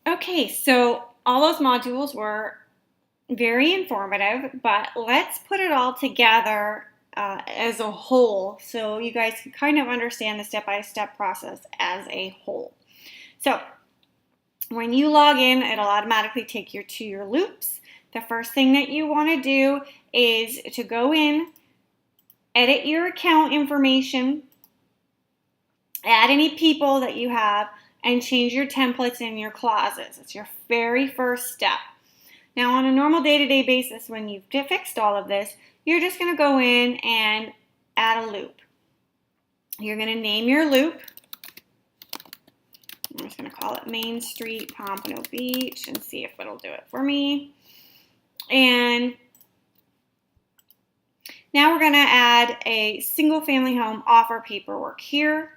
Okay, so all those modules were very informative, but let's put it all together as a whole so you guys can kind of understand the step-by-step process as a whole. So when you log in, it'll automatically take you to your loops. The first thing that you want to do is to go in, edit your account information, add any people that you have, and change your templates in your clauses. It's your very first step. Now, on a normal day-to-day basis, when you've fixed all of this, you're just going to go in and add a loop. You're going to name your loop. I'm just going to call it Main Street, Pompano Beach, and see if it'll do it for me. And now we're going to add a single-family home offer paperwork here.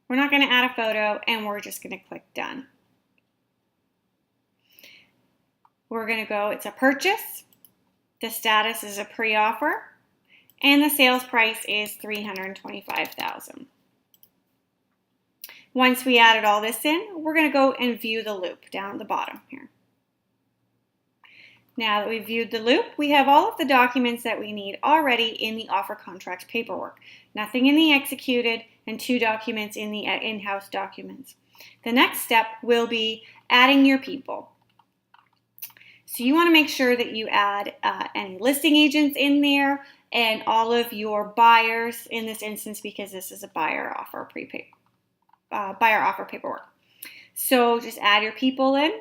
We're not going to add a photo, and we're just going to click Done. We're going to go, it's a purchase, the status is a pre-offer, and the sales price is $325,000. Once we added all this in, we're going to go and view the loop down at the bottom here. Now that we've viewed the loop, we have all of the documents that we need already in the offer contract paperwork. Nothing in the executed and 2 documents in the in-house documents. The next step will be adding your people. So you want to make sure that you add any listing agents in there and all of your buyers in this instance because this is a buyer offer paperwork. So just add your people in.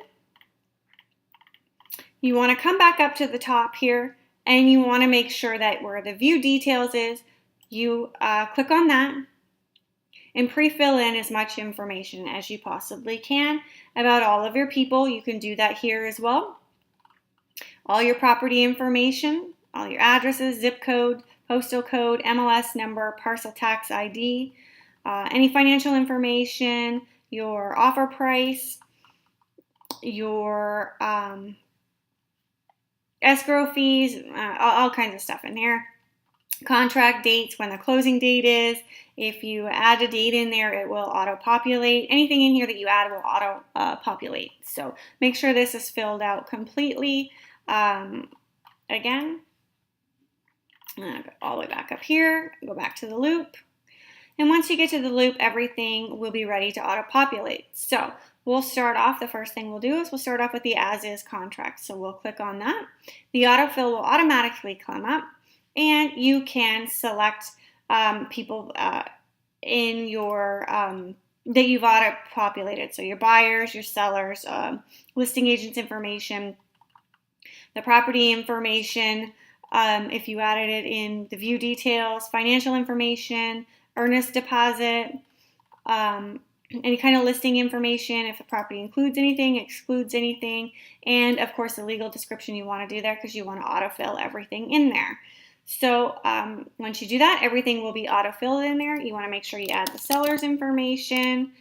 You want to come back up to the top here and you want to make sure that where the view details is, you click on that and pre-fill in as much information as you possibly can about all of your people. You can do that here as well. All your property information, all your addresses, zip code, postal code, MLS number, parcel tax ID, any financial information, your offer price, your escrow fees, all kinds of stuff in there. Contract dates, when the closing date is. If you add a date in there, it will auto-populate. Anything in here that you add will auto-populate. So make sure this is filled out completely. Again, all the way back up here, go back to the loop. And once you get to the loop, everything will be ready to auto-populate. So we'll start off, the first thing we'll do is we'll start off with the as-is contract. So we'll click on that. The autofill will automatically come up and you can select people in your that you've auto-populated. So your buyers, your sellers, listing agents information, the property information, if you added it in the view details, financial information, earnest deposit, any kind of listing information, if the property includes anything, excludes anything, and of course the legal description you want to do there because you want to autofill everything in there. So once you do that, everything will be autofilled in there. You want to make sure you add the seller's information,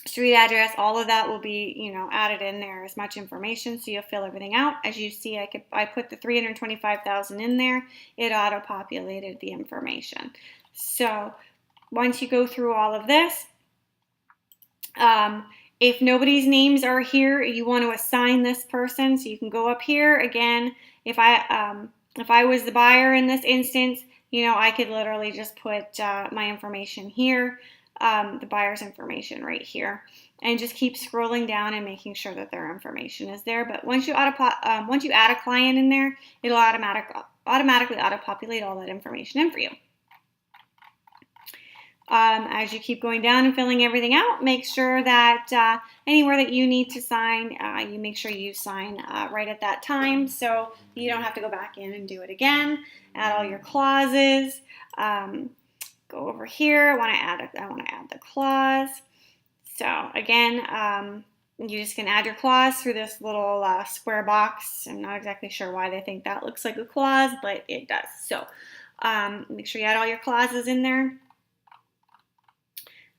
street address, all of that will be, added in there, as much information, so you'll fill everything out. As you see, I put the $325,000 in there. It auto-populated the information. So once you go through all of this, if nobody's names are here, you want to assign this person. So you can go up here again. If I was the buyer in this instance, I could literally just put my information here. The buyer's information right here, and just keep scrolling down and making sure that their information is there. But once you add a client in there, it'll automatically auto-populate all that information in for you. As you keep going down and filling everything out, make sure that anywhere that you need to sign, you make sure you sign right at that time, so you don't have to go back in and do it again. Add all your clauses. Go over here. I want to add the clause. So again, you just can add your clause through this little square box. I'm not exactly sure why they think that looks like a clause, but it does. So make sure you add all your clauses in there.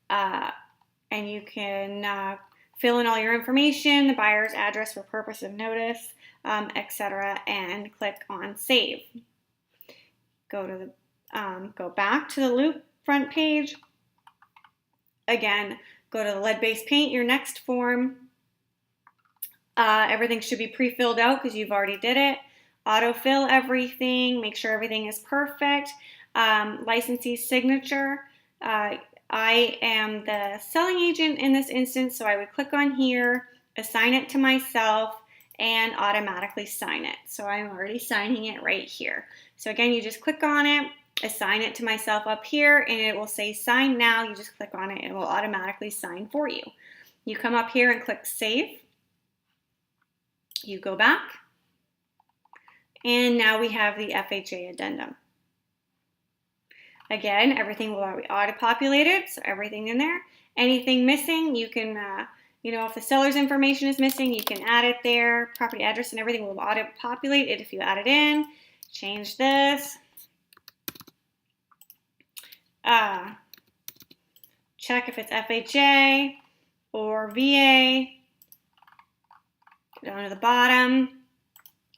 And you can fill in all your information, the buyer's address for purpose of notice, etc., and click on Save. Go back to the Loop front page. Again, Go to the lead-based paint, your next form. Everything should be pre-filled out because you've already did it. Autofill everything, make sure everything is perfect. Licensee's signature. I am the selling agent in this instance, so I would click on here, assign it to myself, and automatically sign it. So I'm already signing it right here. So again, you just click on it, assign it to myself up here, and it will say sign now. You just click on it, and it will automatically sign for you. You come up here and click save. You go back, and now we have the FHA addendum. Again, everything will be auto-populated, so everything in there. Anything missing, you can, if the seller's information is missing, you can add it there. Property address and everything will auto-populate it if you add it in. Change this. Check if it's FHA or VA. Go down to the bottom.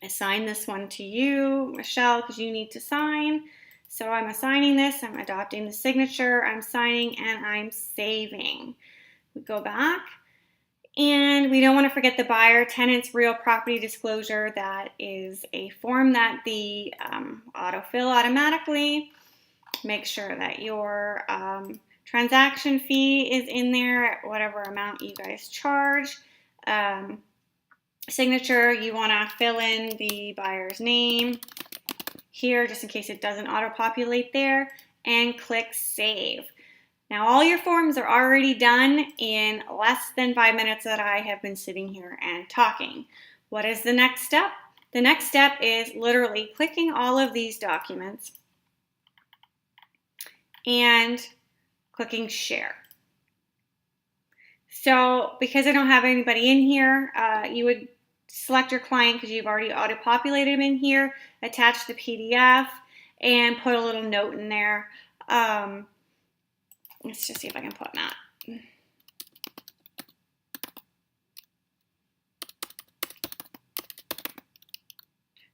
Assign this one to you, Michelle, because you need to sign. So I'm assigning this, I'm adopting the signature, I'm signing, and I'm saving. We go back, and we don't want to forget the buyer tenant's real property disclosure. That is a form that the autofill automatically. Make sure that your transaction fee is in there at whatever amount you guys charge. Signature, you want to fill in the buyer's name here just in case it doesn't auto-populate there, and click save. Now all your forms are already done in less than 5 minutes that I have been sitting here and talking. What is the next step? The next step is literally clicking all of these documents and clicking share. So because I don't have anybody in here, you would select your client because you've already auto-populated them in here, attach the PDF, and put a little note in there. Let's just see if I can put Matt.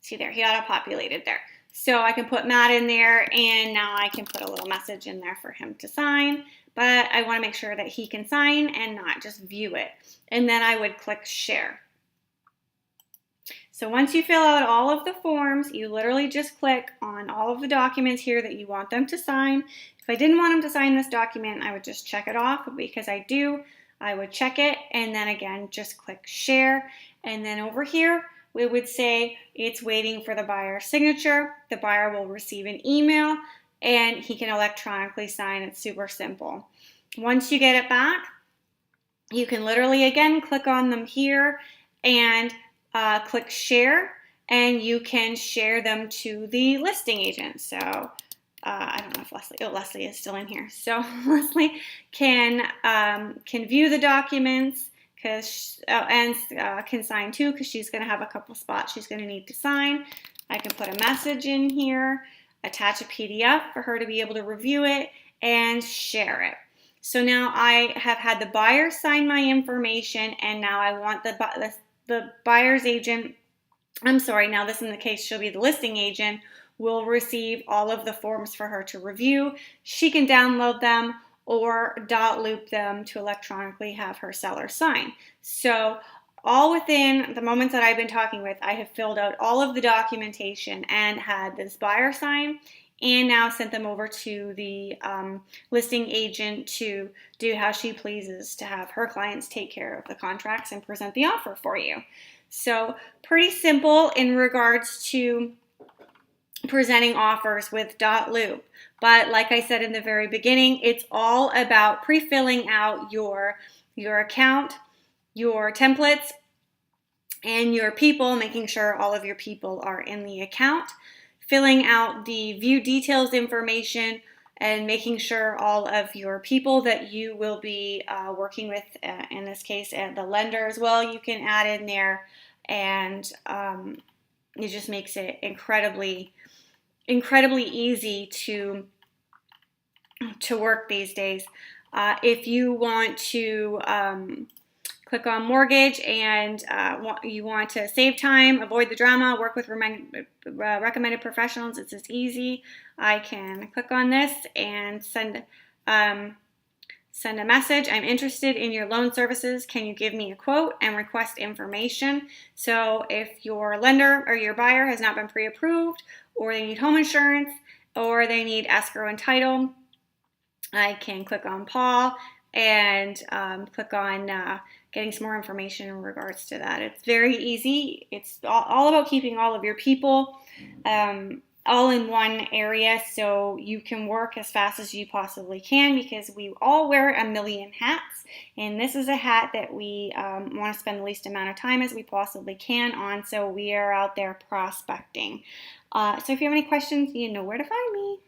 See there, he auto-populated there. So I can put Matt in there, and now I can put a little message in there for him to sign, but I want to make sure that he can sign and not just view it. And then I would click share. So once you fill out all of the forms, you literally just click on all of the documents here that you want them to sign. If I didn't want them to sign this document, I would just check it off. Because I do, I would check it, and then again, just click share. And then over here, we would say it's waiting for the buyer's signature. The buyer will receive an email, and he can electronically sign. It's super simple. Once you get it back, you can literally, again, click on them here and click share, and you can share them to the listing agent. So I don't know if Leslie is still in here. So Leslie can view the documents and can sign too, because she's going to have a couple spots she's going to need to sign. I can put a message in here, attach a PDF for her to be able to review it, and share it. So now I have had the buyer sign my information, and now I want the buyer's agent, now this in the case, she'll be the listing agent, will receive all of the forms for her to review. She can download them or Dotloop them to electronically have her seller sign. So all within the moments that I've been talking with, I have filled out all of the documentation and had this buyer sign, and now sent them over to the listing agent to do how she pleases, to have her clients take care of the contracts and present the offer for you. So pretty simple in regards to presenting offers with Dotloop. But like I said in the very beginning, it's all about pre-filling out your account, your templates, and your people, making sure all of your people are in the account, filling out the view details information, and making sure all of your people that you will be working with, in this case, the lender as well, you can add in there, and it just makes it incredibly easy to work these days. If you want to click on mortgage and you want to save time, avoid the drama, work with recommended professionals, it's as easy. I can click on this and send Send a message, I'm interested in your loan services. Can you give me a quote, and request information. So if your lender or your buyer has not been pre-approved, or they need home insurance, or they need escrow and title, I can click on Paul and click on getting some more information in regards to that. It's very easy. It's all about keeping all of your people all in one area so you can work as fast as you possibly can, because we all wear a million hats, and this is a hat that we want to spend the least amount of time as we possibly can on, so we are out there prospecting. So if you have any questions, you know where to find me.